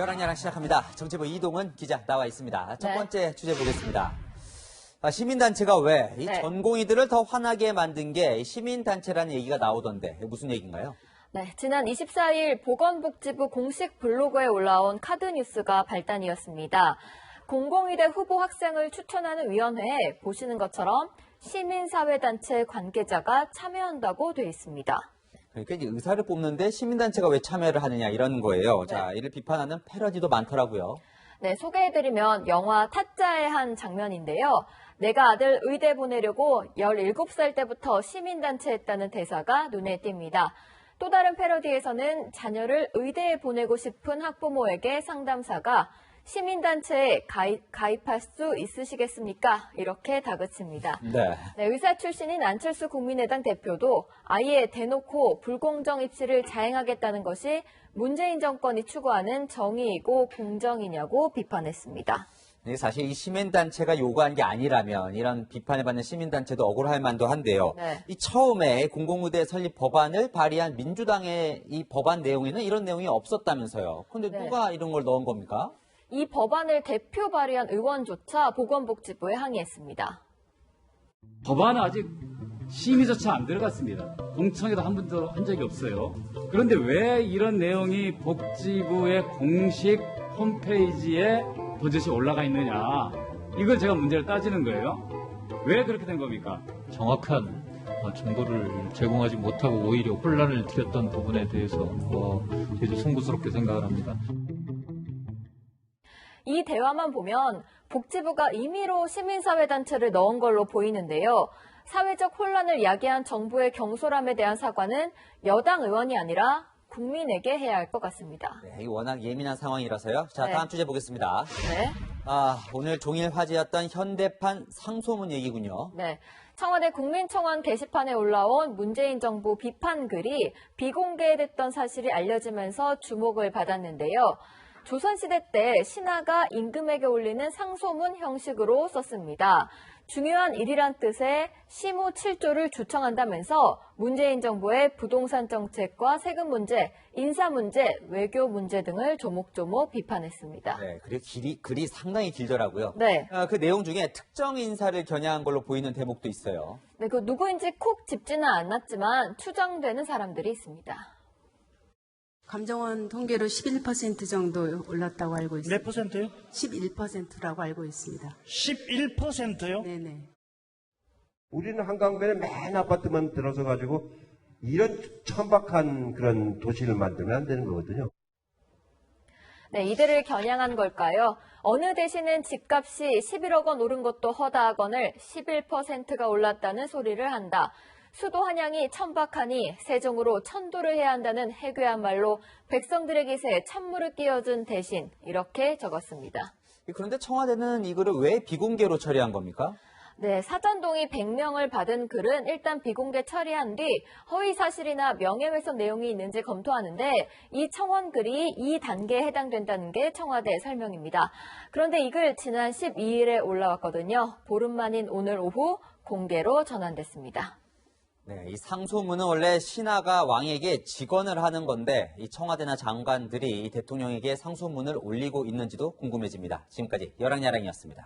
열랑야랑 시작합니다. 정치부 이동은 기자 나와 있습니다. 첫 네. 번째 주제 보겠습니다. 시민단체가 왜 이 전공의들을 더 화나게 만든 게 시민단체라는 얘기가 나오던데 무슨 얘기인가요? 네, 지난 24일 보건복지부 공식 블로그에 올라온 카드뉴스가 발단이었습니다. 공공의대 후보 학생을 추천하는 위원회에 보시는 것처럼 시민사회단체 관계자가 참여한다고 돼 있습니다. 그러니까 이제 의사를 뽑는데 시민단체가 왜 참여를 하느냐 이런 거예요. 네. 자, 이를 비판하는 패러디도 많더라고요. 네, 소개해드리면 영화 타짜의 한 장면인데요. 내가 아들 의대 보내려고 17살 때부터 시민단체 했다는 대사가 눈에 띕니다. 또 다른 패러디에서는 자녀를 의대에 보내고 싶은 학부모에게 상담사가 시민단체에 가입할 수 있으시겠습니까? 이렇게 다그칩니다. 네. 네, 의사 출신인 안철수 국민의당 대표도 아예 대놓고 불공정 입시를 자행하겠다는 것이 문재인 정권이 추구하는 정의이고 공정이냐고 비판했습니다. 사실 이 시민단체가 요구한 게 아니라면 이런 비판을 받는 시민단체도 억울할 만도 한데요. 네. 이 처음에 공공의대 설립 법안을 발의한 민주당의 이 법안 내용에는 이런 내용이 없었다면서요. 그런데 네. 누가 이런 걸 넣은 겁니까? 이 법안을 대표 발의한 의원조차 보건복지부에 항의했습니다. 법안은 아직 심의조차 안 들어갔습니다. 공청회도 한 번도 한 적이 없어요. 그런데 왜 이런 내용이 복지부의 공식 홈페이지에 버젓이 올라가 있느냐. 이걸 제가 문제를 따지는 거예요. 왜 그렇게 된 겁니까? 정확한 정보를 제공하지 못하고 오히려 혼란을 드렸던 부분에 대해서 저희도 송구스럽게 생각을 합니다. 이 대화만 보면 복지부가 임의로 시민사회단체를 넣은 걸로 보이는데요. 사회적 혼란을 야기한 정부의 경솔함에 대한 사과는 여당 의원이 아니라 국민에게 해야 할 것 같습니다. 네, 이 워낙 예민한 상황이라서요. 자, 네. 다음 주제 보겠습니다. 네. 오늘 종일 화제였던 현대판 상소문 얘기군요. 네. 청와대 국민청원 게시판에 올라온 문재인 정부 비판 글이 비공개됐던 사실이 알려지면서 주목을 받았는데요. 조선시대 때 신하가 임금에게 올리는 상소문 형식으로 썼습니다. 중요한 일이란 뜻의 시무 7조를 주청한다면서 문재인 정부의 부동산 정책과 세금 문제, 인사 문제, 외교 문제 등을 조목조목 비판했습니다. 네, 그리고 글이 상당히 길더라고요. 네. 그 내용 중에 특정 인사를 겨냥한 걸로 보이는 대목도 있어요. 네, 그 누구인지 콕 짚지는 않았지만 추정되는 사람들이 있습니다. 감정원 통계로 11% 정도 올랐다고 알고 있습니다. 몇 퍼센트요? 11%라고 알고 있습니다. 11%요? 네네. 우리는 한강변에 맨 아파트만 들어서 가지고 이런 천박한 그런 도시를 만들면 안 되는 거거든요. 네, 이들을 겨냥한 걸까요? 어느 대신은 집값이 11억 원 오른 것도 허다하거늘 11%가 올랐다는 소리를 한다. 수도 한양이 천박하니 세종으로 천도를 해야 한다는 해괴한 말로 백성들의 기세에 찬물을 끼얹은 대신 이렇게 적었습니다. 그런데 청와대는 이거를 왜 비공개로 처리한 겁니까? 네, 사전 동의 100명을 받은 글은 일단 비공개 처리한 뒤 허위 사실이나 명예훼손 내용이 있는지 검토하는데 이 청원 글이 2단계에 해당된다는 게 청와대 설명입니다. 그런데 이 글 지난 12일에 올라왔거든요. 보름 만인 오늘 오후 공개로 전환됐습니다. 네, 이 상소문은 원래 신하가 왕에게 직언을 하는 건데 이 청와대나 장관들이 이 대통령에게 상소문을 올리고 있는지도 궁금해집니다. 지금까지 열랑야랑이었습니다.